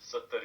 70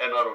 NRO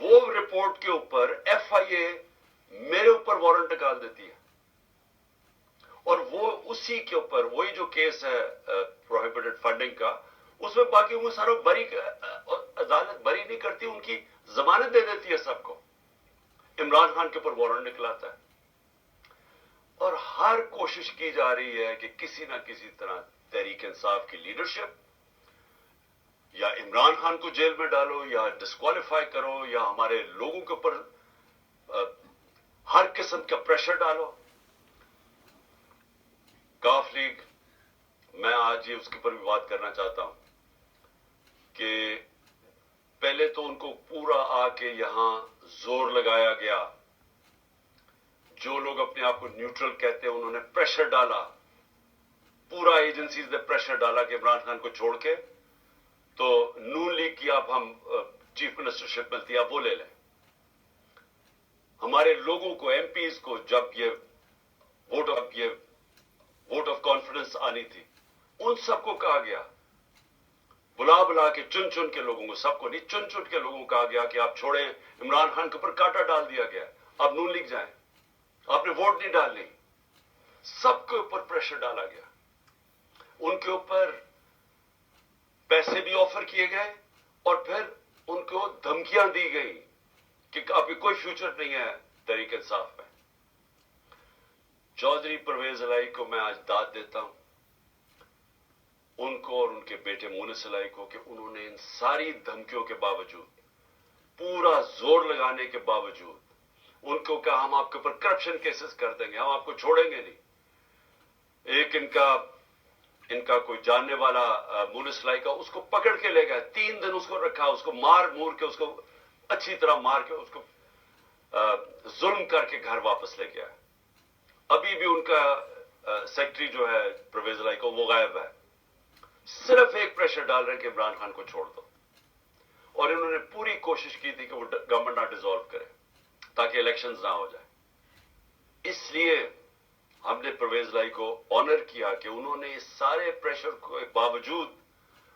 وہ report کے اوپر ایف آئی اے میرے اوپر وارنٹ نکال دیتی ہے، اور وہ اسی کے اوپر وہی جو کیس ہے پروہیبٹڈ فنڈنگ کا، اس میں باقی وہ سارا بری، عدالت بری نہیں کرتی، ان کی ضمانت دے دیتی ہے سب کو، عمران خان کے اوپر وارنٹ نکلاتا ہے، اور ہر کوشش کی جا رہی ہے کہ کسی نہ کسی طرح تحریک انصاف کی لیڈرشپ یا عمران خان کو جیل میں ڈالو یا ڈسکوالیفائی کرو یا ہمارے لوگوں کے اوپر ہر قسم کا پریشر ڈالو. کاف لیگ، میں آج یہ اس کے اوپر بھی بات کرنا چاہتا ہوں کہ پہلے تو ان کو پورا آ کے یہاں زور لگایا گیا، جو لوگ اپنے آپ کو نیوٹرل کہتے ہیں انہوں نے پریشر ڈالا، پورا ایجنسیز نے پریشر ڈالا کہ عمران خان کو چھوڑ کے تو نون لیگ کی آپ ہم چیف منسٹرشپ ملتی ہے آپ وہ لے لیں. ہمارے لوگوں کو، ایم پیز کو، جب یہ ووٹ آف کانفیڈنس آنی تھی، ان سب کو کہا گیا، بلا بلا کے چن چن کے لوگوں کو، سب کو نہیں، چن چن کے لوگوں کو کہا گیا کہ آپ چھوڑیں. عمران خان کے اوپر کانٹا ڈال دیا گیا، آپ نون لیگ جائیں، آپ نے ووٹ نہیں ڈالنی. سب کے اوپر پریشر ڈالا گیا، ان کے اوپر پیسے بھی آفر کیے گئے، اور پھر ان کو دھمکیاں دی گئی کہ آپ کی کوئی فیوچر نہیں ہے تحریک انصاف میں. چودھری پرویز الہی کو میں آج داد دیتا ہوں، ان کو اور ان کے بیٹے مونس الہی کو، کہ انہوں نے ان ساری دھمکیوں کے باوجود، پورا زور لگانے کے باوجود، ان کو کہا ہم آپ کے اوپر کرپشن کیسز کر دیں گے، ہم آپ کو چھوڑیں گے نہیں. ایک ان کا کوئی جاننے والا مونس الہی کا، اس کو پکڑ کے لے گئے، 3 دن اس کو رکھا، اس کو مار مور کے، اس کو اچھی طرح مار کے، اس کو ظلم کر کے گھر واپس لے گیا. ابھی بھی ان کا سیکرٹری جو ہے پرویز الہی کو، وہ غائب ہے. صرف ایک پریشر ڈال رہے ہیں کہ عمران خان کو چھوڑ دو، اور انہوں نے پوری کوشش کی تھی کہ وہ گورنمنٹ نہ ڈیزالو کرے تاکہ الیکشنز نہ ہو جائے. اس لیے ہم نے پرویز الہی کو آنر کیا کہ انہوں نے اس سارے پریشر کے باوجود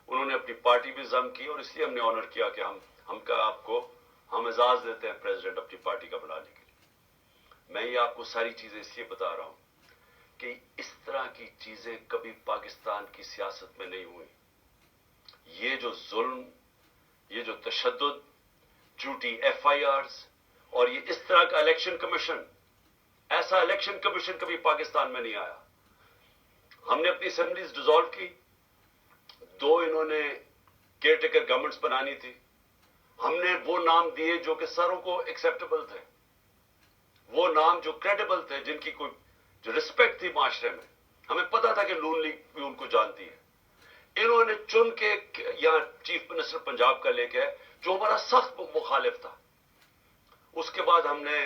انہوں نے اپنی پارٹی بھی ضم کی، اور اس لیے ہم نے آنر کیا کہ ہم اعزاز دیتے ہیں پریزیڈنٹ اپنی پارٹی کا بنانے کے لیے. میں یہ آپ کو ساری چیزیں اس لیے بتا رہا ہوں کہ اس طرح کی چیزیں کبھی پاکستان کی سیاست میں نہیں ہوئی. یہ جو ظلم، یہ جو تشدد، جھوٹی ایف آئی آرز، اور یہ اس طرح کا الیکشن کمیشن، ایسا الیکشن کمیشن کبھی پاکستان میں نہیں آیا. ہم نے اپنی اسمبلیز ڈیزالو کی، 2 انہوں نے کیئر ٹیکر گورنمنٹس بنانی تھی، ہم نے وہ نام دیے جو کہ ساروں کو ایکسیپٹیبل تھے، وہ نام جو کریڈیبل تھے، جن کی کوئی جو رسپیکٹ تھی معاشرے میں. ہمیں پتا تھا کہ نون لیگ بھی ان کو جانتی ہے. انہوں نے چن کے یہاں چیف منسٹر پنجاب کا لے کے، جو ہمارا سخت مخالف تھا. اس کے بعد ہم نے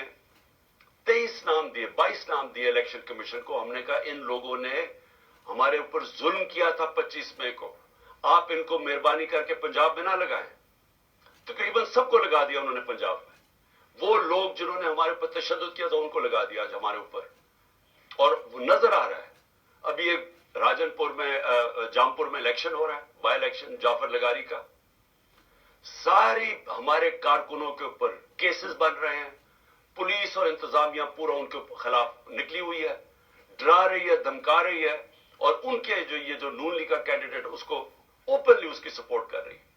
22 نام دیے الیکشن کمیشن کو. ہم نے کہا ان لوگوں نے ہمارے اوپر ظلم کیا تھا 25 مئی کو، آپ ان کو مہربانی کر کے پنجاب میں نہ لگائیں. تقریباً سب کو لگا دیا انہوں نے پنجاب میں. وہ لوگ جنہوں نے ہمارے اوپر تشدد کیا تھا ان کو لگا دیا آج ہمارے اوپر. اور وہ نظر آ رہا ہے، ابھی ایک راجن پور میں، جامپور میں الیکشن ہو رہا ہے، بائی الیکشن جعفر لگاری کا. ساری ہمارے کارکنوں کے اوپر کیسز بن رہے ہیں. پولیس اور انتظامیہ پورا ان کے خلاف نکلی ہوئی ہے، ڈرا رہی ہے، دھمکا رہی ہے، اور ان کے یہ جو نون لیگ کا کینڈیڈیٹ اس کو اوپنلی اس کی سپورٹ کر رہی ہے.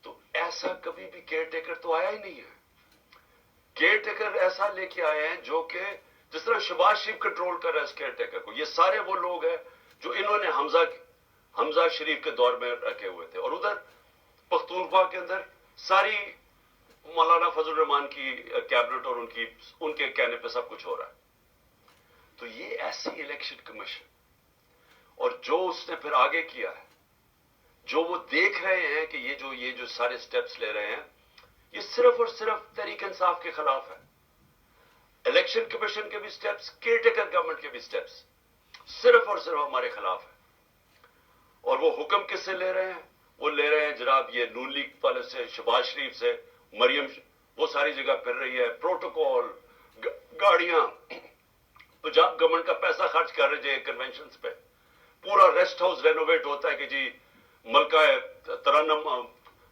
تو ایسا کبھی بھی کیئر ٹیکر تو آیا ہی نہیں ہے. کیئر ٹیکر ایسا لے کے آئے ہیں جو کہ جس طرح شہباز شریف کنٹرول کر رہا ہے اس کیئر ٹیکر کو. یہ سارے وہ لوگ ہیں جو انہوں نے حمزہ شریف کے دور میں رکھے ہوئے تھے، اور ادھر پختونخوا کے اندر ساری مولانا فضل الرحمان کی کیبنٹ اور ان کے کہنے پہ سب کچھ ہو رہا ہے. تو یہ ایسی الیکشن کمیشن، اور جو اس نے پھر آگے کیا ہے، جو وہ دیکھ رہے ہیں کہ یہ جو سارے سٹیپس لے رہے ہیں، یہ صرف اور صرف تحریک انصاف کے خلاف ہے. الیکشن کمیشن کے بھی سٹیپس، کیئر ٹیکر گورنمنٹ کے بھی سٹیپس صرف اور صرف ہمارے خلاف ہے. اور وہ حکم کس سے لے رہے ہیں؟ وہ لے رہے ہیں جناب یہ نون لیگ والے سے، شہباز شریف سے. مریم وہ ساری جگہ پھر رہی ہے، پروٹوکول، گاڑیاں، پنجاب گورنمنٹ کا پیسہ خرچ کر رہے ہیں کنونشنز پہ. پورا ریسٹ ہاؤس رینوویٹ ہوتا ہے کہ جی ملکہ ترنم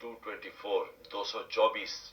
224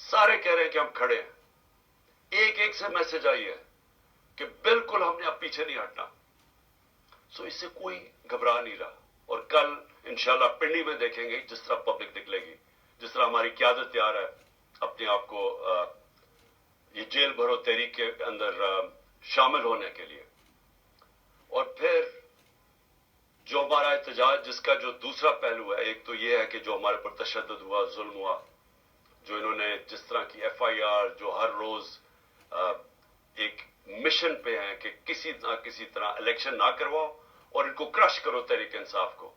سارے کہہ رہے ہیں کہ ہم کھڑے ہیں. ایک ایک سے میسج آئی ہے کہ بالکل ہم نے اب پیچھے نہیں ہٹنا. سو اس سے کوئی گھبرا نہیں رہا. اور کل انشاءاللہ پنڈی میں دیکھیں گے جس طرح پبلک نکلے گی, جس طرح ہماری قیادت تیار ہے اپنے آپ کو یہ جیل بھرو تحریک کے اندر شامل ہونے کے لیے. اور پھر جو ہمارا احتجاج جس کا جو دوسرا پہلو ہے, ایک تو یہ ہے کہ جو ہمارے پر تشدد ہوا, ظلم ہوا, جو انہوں نے جس طرح کی ایف آئی آر, جو ہر روز ایک مشن پہ ہیں کہ کسی نہ کسی طرح الیکشن نہ کرواؤ اور ان کو کرش کرو تحریک انصاف کو.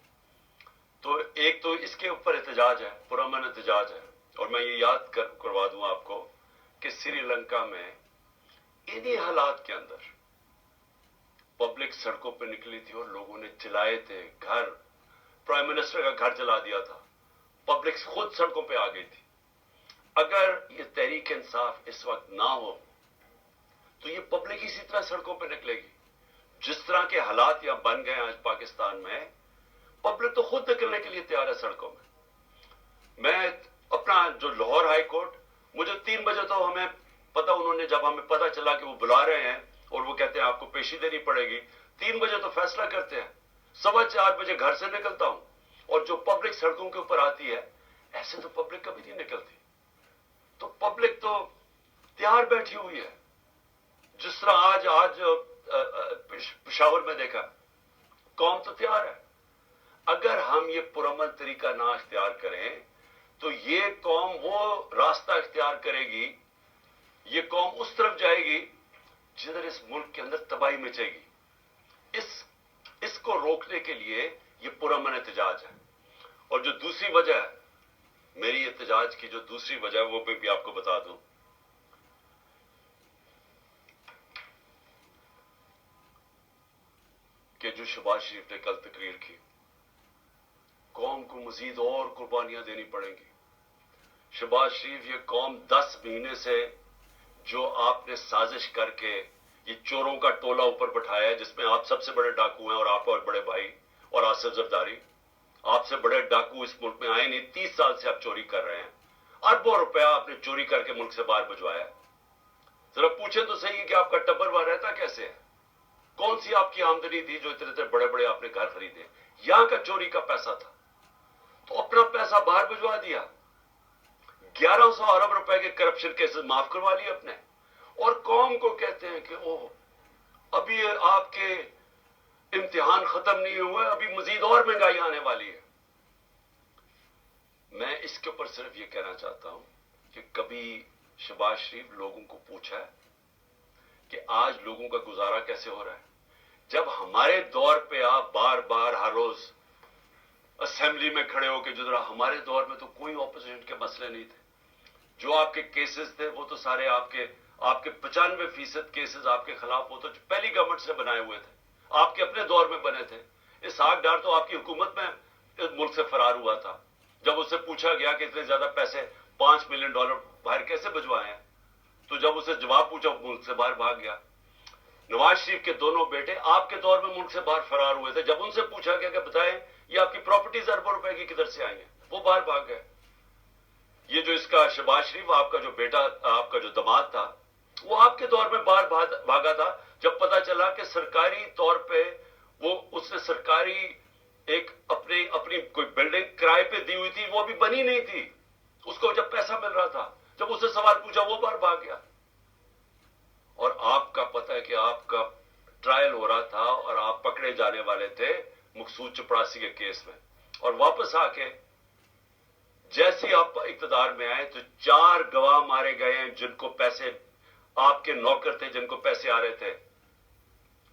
تو ایک تو اس کے اوپر احتجاج ہے, پرامن احتجاج ہے. اور میں یہ یاد کروا دوں آپ کو کہ سری لنکا میں انہی حالات کے اندر پبلک سڑکوں پہ نکلی تھی اور لوگوں نے چلائے تھے گھر, پرائم منسٹر کا گھر جلا دیا تھا, پبلک خود سڑکوں پہ آ گئی تھی. اگر یہ تحریک انصاف اس وقت نہ ہو تو یہ پبلک اسی طرح سڑکوں پہ نکلے گی. جس طرح کے حالات یہاں بن گئے آج پاکستان میں, پبلک تو خود نکلنے کے لیے تیار ہے سڑکوں میں. میں اپنا جو لاہور ہائی کورٹ, مجھے 3 بجے تو ہمیں پتا, انہوں نے جب ہمیں پتا چلا کہ وہ بلا رہے ہیں اور وہ کہتے ہیں آپ کو پیشی دینی پڑے گی, 3 بجے تو فیصلہ کرتے ہیں, 4:15 بجے گھر سے نکلتا ہوں. اور جو پبلک سڑکوں کے اوپر آتی ہے, ایسے تو پبلک کبھی نہیں نکلتی. تو پبلک تو تیار بیٹھی ہوئی ہے. جس طرح آج پشاور میں دیکھا, قوم تو تیار ہے. اگر ہم یہ پرامن طریقہ نہ اختیار کریں تو یہ قوم وہ راستہ اختیار کرے گی, یہ قوم اس طرف جائے گی جدھر اس ملک کے اندر تباہی مچے گی. اس کو روکنے کے لیے یہ پرامن احتجاج ہے. اور جو دوسری وجہ ہے, میری احتجاج کی جو دوسری وجہ ہے, وہ بھی آپ کو بتا دوں کہ جو شہباز شریف نے کل تقریر کی, قوم کو مزید اور قربانیاں دینی پڑیں گی. شہباز شریف, یہ قوم 10 مہینے سے جو آپ نے سازش کر کے یہ چوروں کا ٹولہ اوپر بٹھایا ہے, جس میں آپ سب سے بڑے ڈاکو ہیں اور آپ اور بڑے بھائی اور آصف زرداری, آپ سے بڑے ڈاکو اس ملک میں آئے نہیں. 30 سال سے آپ چوری کر رہے ہیں, اربوں روپیہ آپ نے چوری کر کے ملک سے باہر بھجوایا. ذرا پوچھیں تو صحیح کہ آپ کا ٹبر وہاں رہتا کیسے ہے, کون سی آپ کی آمدنی تھی جو اتنے بڑے بڑے آپ نے گھر خریدے. یہاں کا چوری کا پیسہ تھا, تو اپنا پیسہ باہر بھجوا دیا. 1100 ارب روپے کے کرپشن کیسز معاف کروا لیے اپنے, اور قوم کو کہتے ہیں کہ اوہ ابھی آپ کے امتحان ختم نہیں ہوئے, ابھی مزید اور مہنگائی آنے والی ہے. میں اس کے اوپر صرف یہ کہنا چاہتا ہوں کہ کبھی شہباز شریف لوگوں کو پوچھا ہے کہ آج لوگوں کا گزارا کیسے ہو رہا ہے, جب ہمارے دور پہ آپ بار بار ہر روز اسمبلی میں کھڑے ہو کے, جو ہمارے دور میں تو کوئی اپوزیشن کے مسئلے نہیں تھے. جو آپ کے کیسز تھے وہ تو سارے آپ کے 95% کیسز آپ کے خلاف وہ تو پہلی گورنمنٹ سے بنائے ہوئے تھے, آپ کے اپنے دور میں بنے تھے. اسحاق ڈار تو آپ کی حکومت میں ملک سے فرار ہوا تھا. جب اسے پوچھا گیا کہ اتنے زیادہ پیسے $5 ملین باہر کیسے بھجوائے ہیں, تو جب اسے جواب پوچھا ملک سے باہر بھاگ گیا. نواز شریف کے دونوں بیٹے آپ کے دور میں ملک سے باہر فرار ہوئے تھے, جب ان سے پوچھا گیا کہ بتائیں یہ آپ کی پراپرٹیز اربوں روپے کی کدھر سے آئی ہیں, وہ باہر بھاگ گئے. یہ جو اس کا شہباز شریف, آپ کا جو بیٹا, آپ کا جو داماد تھا, وہ آپ کے دور میں باہر بھاگا تھا جب پتا چلا کہ سرکاری طور پہ اس نے سرکاری ایک اپنی کوئی بلڈنگ کرائے پہ دی ہوئی تھی, وہ بھی بنی نہیں تھی, اس کو جب پیسہ مل رہا تھا, جب اسے سوال پوچھا وہ باہر بھاگ گیا. اور آپ کا پتہ ہے کہ آپ کا ٹرائل ہو رہا تھا اور آپ پکڑے جانے والے تھے مقصود چپڑاسی کے کیس میں, اور واپس آ کے جیسے آپ اقتدار میں آئے تو 4 گواہ مارے گئے ہیں جن کو پیسے, آپ کے نوکر تھے جن کو پیسے آ رہے تھے,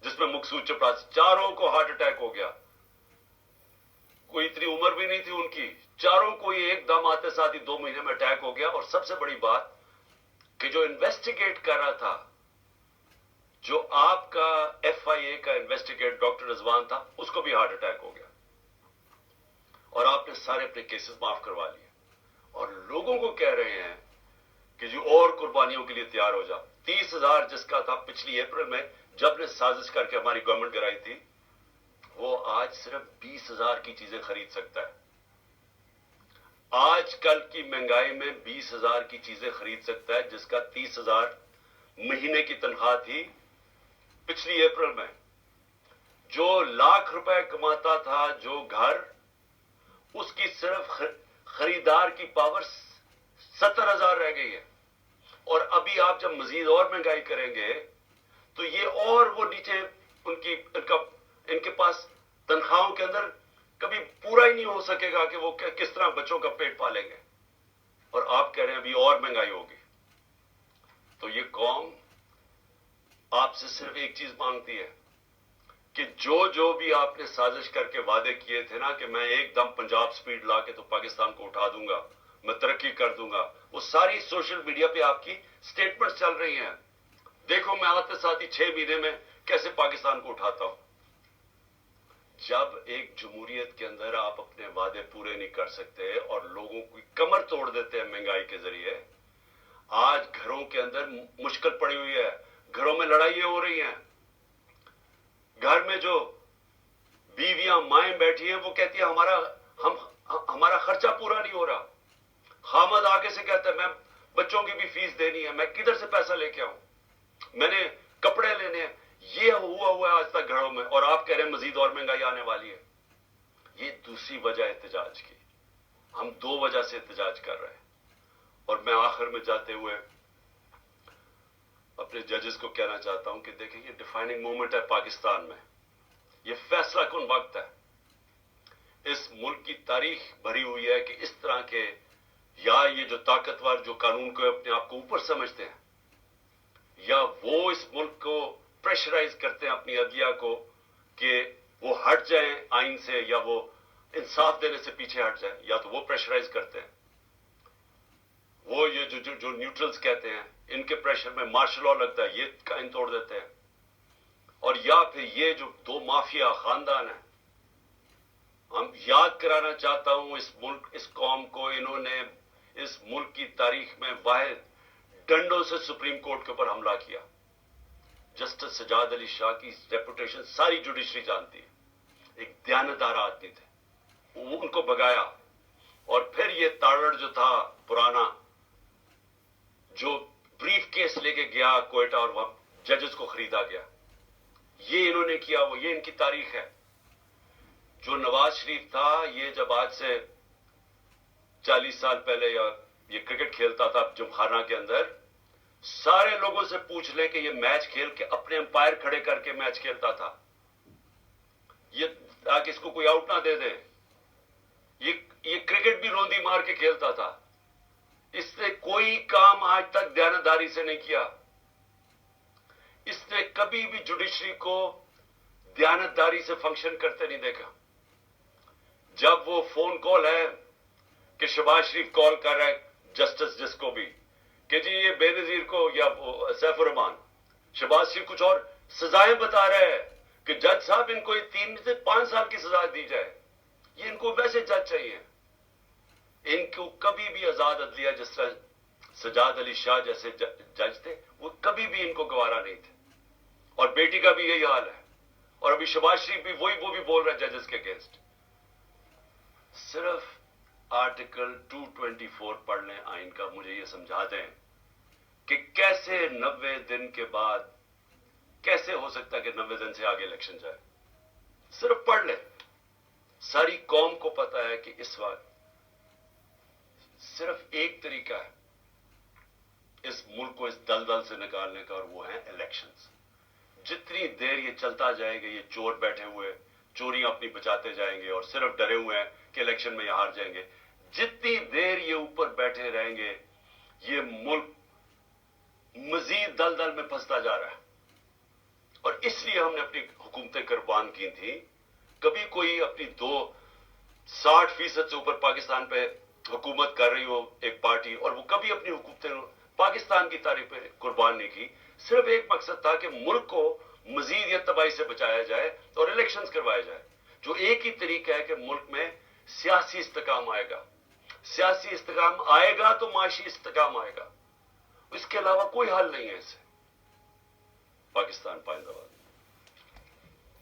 جس میں مقصود چپڑاسی, 4 کو ہارٹ اٹیک ہو گیا. کوئی اتنی عمر بھی نہیں تھی ان کی, 4 کو یہ ایک دم آتے ساتھ ہی 2 مہینے میں اٹیک ہو گیا. اور سب سے بڑی بات کہ جو انویسٹیگیٹ کر رہا تھا, جو آپ کا ایف آئی اے کا انویسٹیگیٹ ڈاکٹر رضوان تھا, اس کو بھی ہارٹ اٹیک ہو گیا. اور آپ نے سارے اپنے کیسز معاف کروا لیے, اور لوگوں کو کہہ رہے ہیں کہ جو اور قربانیوں کے لیے تیار ہو جا. 30,000 جس کا تھا پچھلی اپریل میں جب نے سازش کر کے ہماری گورنمنٹ گرائی تھی, وہ آج صرف 20,000 کی چیزیں خرید سکتا ہے. آج کل کی مہنگائی میں 20,000 کی چیزیں خرید سکتا ہے جس کا 30,000 مہینے کی تنخواہ تھی پچھلی اپریل میں. جو لاکھ روپے کماتا تھا جو گھر، اس کی صرف خریدار کی پاور 70,000 رہ گئی ہے. اور ابھی آپ جب مزید اور مہنگائی کریں گے تو یہ اور وہ نیچے ان کے پاس تنخواہوں کے اندر کبھی پورا ہی نہیں ہو سکے گا کہ وہ کس طرح بچوں کا پیٹ پالیں گے. اور آپ کہہ رہے ہیں ابھی اور مہنگائی ہوگی. تو یہ قوم آپ سے صرف ایک چیز مانگتی ہے کہ جو بھی آپ نے سازش کر کے وعدے کیے تھے نا کہ میں ایک دم پنجاب سپیڈ لا کے تو پاکستان کو اٹھا دوں گا، میں ترقی کر دوں گا، وہ ساری سوشل میڈیا پہ آپ کی سٹیٹمنٹ چل رہی ہیں. دیکھو میں آتے ساتھ ہی 6 مہینے میں کیسے پاکستان کو اٹھاتا ہوں. جب ایک جمہوریت کے اندر آپ اپنے وعدے پورے نہیں کر سکتے اور لوگوں کی کمر توڑ دیتے ہیں مہنگائی کے ذریعے، آج گھروں کے اندر مشکل پڑی ہوئی ہے، گھروں میں لڑائیاں ہو رہی ہیں. گھر میں جو بیویاں مائیں بیٹھی ہیں وہ کہتی ہیں ہمارا خرچہ پورا نہیں ہو رہا. خامد آگے سے کہتا ہے میں بچوں کی بھی فیس دینی ہے، میں کدھر سے پیسہ لے کے آؤں، میں نے کپڑے لینے ہیں. یہ ہوا ہے آج تک گھروں میں، اور آپ کہہ رہے ہیں مزید اور مہنگائی آنے والی ہے. یہ دوسری وجہ احتجاج کی. ہم 2 وجہ سے احتجاج کر رہے ہیں. اور میں آخر میں جاتے ہوئے اپنے ججز کو کہنا چاہتا ہوں کہ دیکھیں یہ ڈیفائننگ مومنٹ ہے پاکستان میں. یہ فیصلہ کن وقت ہے. اس ملک کی تاریخ بھری ہوئی ہے کہ اس طرح کے یا یہ جو طاقتور جو قانون کو اپنے آپ کو اوپر سمجھتے ہیں، یا وہ اس ملک کو پریشرائز کرتے ہیں اپنی عدلیہ کو کہ وہ ہٹ جائیں آئین سے، یا وہ انصاف دینے سے پیچھے ہٹ جائیں، یا تو وہ پریشرائز کرتے ہیں. وہ یہ جو نیوٹرلز کہتے ہیں ان کے پریشر میں مارشل لا لگتا ہے، یہ قائم توڑ دیتے ہیں. اور یا پھر یہ جو 2 مافیا خاندان ہیں، ہم یاد کرانا چاہتا ہوں اس ملک اس قوم کو، انہوں نے اس ملک کی تاریخ میں واحد ڈنڈوں سے سپریم کورٹ کے اوپر حملہ کیا. جسٹس سجاد علی شاہ کی ریپوٹیشن ساری جوڈیشری جانتی ہے. ایک دیانتدار آدمی تھے، وہ ان کو بگایا. اور پھر یہ تاڑڑ جو تھا پرانا، جو بریف کیس لے کے گیا کوئٹہ اور وہاں ججز کو خریدا گیا، یہ انہوں نے کیا. وہ یہ ان کی تاریخ ہے. جو نواز شریف تھا، یہ جب آج سے 40 سال پہلے یہ کرکٹ کھیلتا تھا جمخانہ کے اندر، سارے لوگوں سے پوچھ لیں کہ یہ میچ کھیل کے اپنے امپائر کھڑے کر کے میچ کھیلتا تھا، یہ تاکہ اس کو کوئی آؤٹ نہ دے دے. یہ کرکٹ بھی روندی مار کے کھیلتا تھا. اس نے کوئی کام آج تک دیانتداری سے نہیں کیا. اس نے کبھی بھی جوڈیشری کو دیانتداری سے فنکشن کرتے نہیں دیکھا. جب وہ فون کال ہے کہ شہباز شریف کال کر رہا ہے جسٹس جس کو بھی کہ جی یہ بے نظیر کو یا سیف الرحمان، شہباز شریف کچھ اور سزائیں بتا رہے ہیں کہ جج صاحب ان کو 3 سے 5 سال کی سزا دی جائے. یہ ان کو ویسے جج چاہیے. ان کو کبھی بھی آزاد عدلیہ جس طرح سجاد علی شاہ جیسے جج تھے، وہ کبھی بھی ان کو گوارا نہیں تھے. اور بیٹی کا بھی یہی حال ہے. اور ابھی شہباز شریف بھی وہ بھی بول رہا ہے ججز کے اگینسٹ. صرف آرٹیکل 224 پڑھ لیں آئین کا، مجھے یہ سمجھا دیں کہ کیسے 90 دن کے بعد کیسے ہو سکتا ہے کہ 90 دن سے آگے الیکشن جائے. صرف پڑھ لیں. ساری قوم کو پتا ہے کہ اس وقت صرف ایک طریقہ ہے اس ملک کو اس دلدل سے نکالنے کا، اور وہ ہیں الیکشنز. جتنی دیر یہ چلتا جائے گا، یہ چور بیٹھے ہوئے چوریاں اپنی بچاتے جائیں گے اور صرف ڈرے ہوئے ہیں کہ الیکشن میں یہ ہار جائیں گے. جتنی دیر یہ اوپر بیٹھے رہیں گے، یہ ملک مزید دلدل میں پھنستا جا رہا ہے. اور اس لیے ہم نے اپنی حکومتیں قربان کی تھیں. کبھی کوئی اپنی 60% سے اوپر پاکستان پہ حکومت کر رہی ہو ایک پارٹی، اور وہ کبھی اپنی حکومتیں پاکستان کی تاریخ پہ قربان نہیں کی. صرف ایک مقصد تھا کہ ملک کو مزید یہ تباہی سے بچایا جائے اور الیکشنز کروائے جائے. جو ایک ہی طریقہ ہے کہ ملک میں سیاسی استحکام آئے گا. سیاسی استحکام آئے گا تو معاشی استحکام آئے گا. اس کے علاوہ کوئی حل نہیں ہے اسے. پاکستان پائندہ باد.